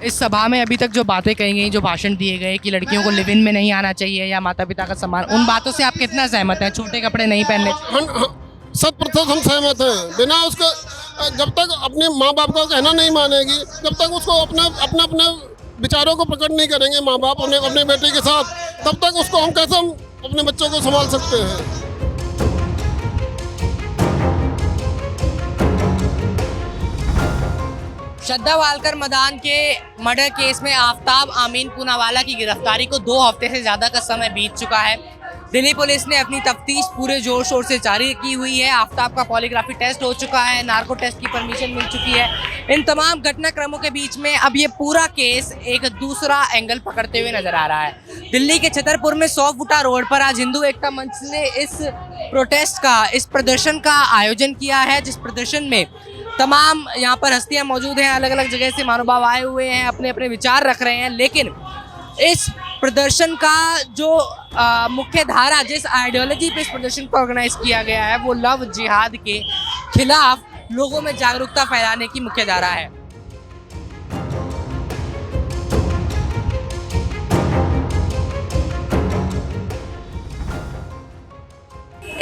इस सभा में अभी तक जो बातें कही गई, जो भाषण दिए गए कि लड़कियों को लिव इन में नहीं आना चाहिए या माता पिता का सम्मान, उन बातों से आप कितना सहमत हैं? छोटे कपड़े नहीं पहनने चाहिए। 100% हम सहमत हैं। बिना उसका जब तक अपने माँ बाप का कहना नहीं मानेगी, जब तक उसको अपने अपने विचारों को प्रकट नहीं करेंगे माँ बाप अपने अपने बेटे के साथ, तब तक उसको हम कैसे हम अपने बच्चों को संभाल सकते हैं। श्रद्धा वालकर मदान के मर्डर केस में आफताब अमीन पूनावाला की गिरफ्तारी को 2 हफ्ते से ज्यादा का समय बीत चुका है। दिल्ली पुलिस ने अपनी तफ्तीश पूरे जोर शोर से जारी की हुई है। आफताब का पॉलीग्राफी टेस्ट हो चुका है, नार्को टेस्ट की परमिशन मिल चुकी है। इन तमाम घटनाक्रमों के बीच में अब ये पूरा केस एक दूसरा एंगल पकड़ते हुए नजर आ रहा है। दिल्ली के छतरपुर में 100 फुटा रोड पर आज हिंदू एकता मंच ने इस प्रदर्शन का आयोजन किया है, जिस प्रदर्शन में तमाम यहाँ पर हस्तियाँ मौजूद हैं, अलग अलग जगह से महानुभाव आए हुए हैं, अपने अपने विचार रख रहे हैं। लेकिन इस प्रदर्शन का जो मुख्य धारा, जिस आइडियोलॉजी पे इस प्रदर्शन को ऑर्गेनाइज किया गया है, वो लव जिहाद के खिलाफ लोगों में जागरूकता फैलाने की मुख्य धारा है।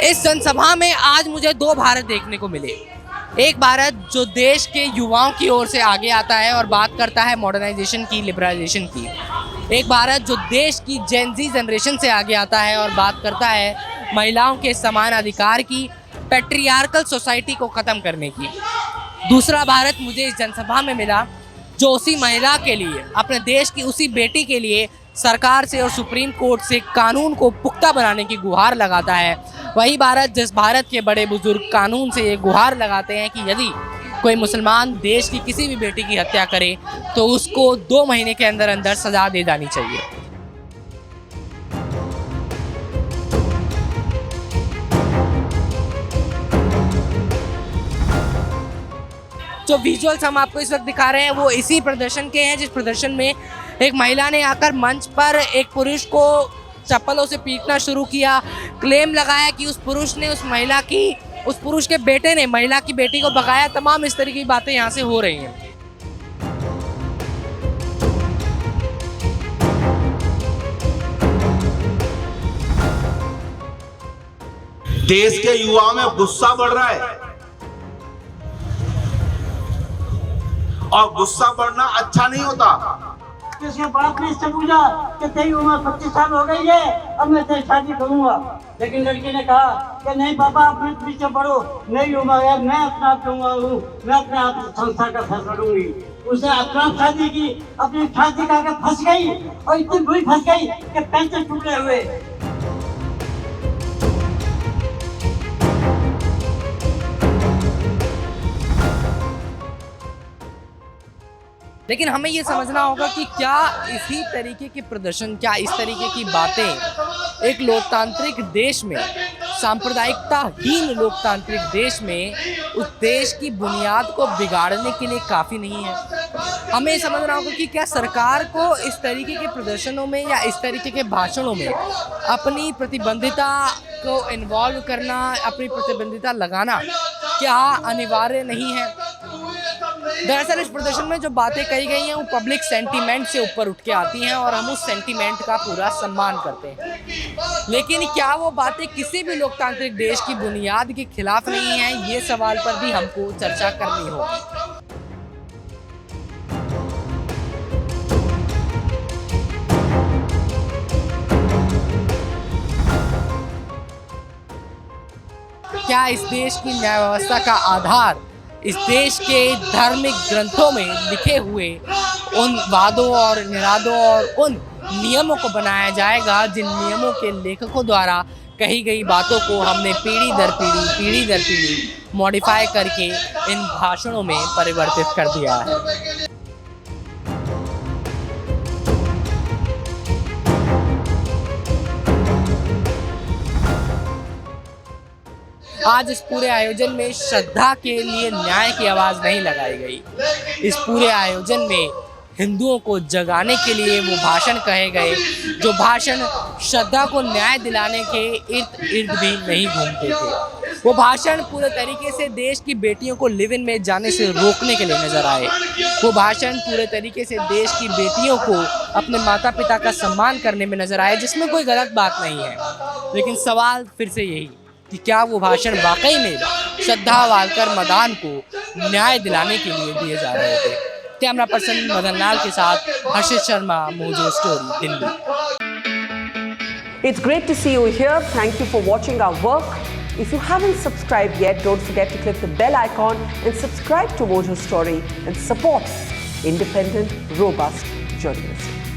इस जनसभा में आज मुझे 2 भारत देखने को मिले। एक भारत जो देश के युवाओं की ओर से आगे आता है और बात करता है मॉडर्नाइजेशन की, लिबरलाइजेशन की। एक भारत जो देश की जेन ज़ी जनरेशन से आगे आता है और बात करता है महिलाओं के समान अधिकार की, पैट्रियार्कल सोसाइटी को ख़त्म करने की। दूसरा भारत मुझे इस जनसभा में मिला जो उसी महिला के लिए, अपने देश की उसी बेटी के लिए सरकार से और सुप्रीम कोर्ट से कानून को पुख्ता बनाने की गुहार लगाता है। वही भारत जिस भारत के बड़े बुजुर्ग कानून से ये गुहार लगाते हैं कि यदि कोई मुसलमान देश की किसी भी बेटी की हत्या करे तो उसको 2 महीने के अंदर अंदर सजा दे जानी चाहिए। जो विजुअल्स हम आपको इस वक्त दिखा रहे हैं वो इसी प्रदर्शन के हैं, जिस प्रदर्शन में एक महिला ने आकर मंच पर एक पुरुष को चप्पलों से पीटना शुरू किया। क्लेम लगाया कि उस पुरुष के बेटे ने महिला की बेटी को भगाया। तमाम इस तरह की बातें यहाँ से हो रही हैं। देश के युवाओं में गुस्सा बढ़ रहा है और गुस्सा बढ़ना अच्छा नहीं होता। किसके बाप ने इससे पूछा कि तेरी उम्र 25 साल हो गई है, अब मैं तेरी शादी करूंगा। लेकिन लड़की ने कहा कि नहीं पापा, आप पीछे पढ़ो, मेरी उम्र है, मैं अपना आप कहूँगा हूँ, मैं अपने आप संसार का फैसला लूंगी। उसने अपना शादी की, अपनी शादी का फंस गई और इतनी बुरी फंस गई कि पैसे टूटे हुए। लेकिन हमें ये समझना होगा कि क्या इसी तरीके के प्रदर्शन, क्या इस तरीके की बातें एक लोकतांत्रिक देश में, सांप्रदायिकताहीन लोकतांत्रिक देश में, उस देश की बुनियाद को बिगाड़ने के लिए काफ़ी नहीं है। हमें ये समझना होगा कि क्या सरकार को इस तरीके के प्रदर्शनों में या इस तरीके के भाषणों में अपनी प्रतिबंधिता को इन्वॉल्व करना, अपनी प्रतिबंधिता लगाना क्या अनिवार्य नहीं है। दरअसल इस प्रदर्शन में जो बातें कही गई हैं वो पब्लिक सेंटीमेंट से ऊपर उठ के आती हैं और हम उस सेंटीमेंट का पूरा सम्मान करते हैं। लेकिन क्या वो बातें किसी भी लोकतांत्रिक देश की बुनियाद के खिलाफ नहीं है, ये सवाल पर भी हमको चर्चा करनी होगी। क्या इस देश की न्याय व्यवस्था का आधार इस देश के धार्मिक ग्रंथों में लिखे हुए उन वादों और निरादों और उन नियमों को बनाया जाएगा जिन नियमों के लेखकों द्वारा कही गई बातों को हमने पीढ़ी दर पीढ़ी मॉडिफाई करके इन भाषणों में परिवर्तित कर दिया है। आज इस पूरे आयोजन में श्रद्धा के लिए न्याय की आवाज़ नहीं लगाई गई। इस पूरे आयोजन में हिंदुओं को जगाने के लिए वो भाषण कहे गए जो भाषण श्रद्धा को न्याय दिलाने के इर्द गिर्द भी नहीं घूमते थे। वो भाषण पूरे तरीके से देश की बेटियों को लिव इन में जाने से रोकने के लिए नजर आए। वो भाषण पूरे तरीके से देश की बेटियों को अपने माता पिता का सम्मान करने में नजर आए, जिसमें कोई गलत बात नहीं है। लेकिन सवाल फिर से यही कि क्या वो भाषण वाकई में श्रद्धा वालकर मदान को न्याय दिलाने के लिए दिए जा रहे थे। कैमरा पर्सन मदन लाल के साथ Harshit Sharma, Mojo story, Delhi. It's great to see you here. Thank you for watching our work. If you haven't subscribed yet, don't forget to click the bell icon and subscribe to Mojo Story and support independent, robust journalism.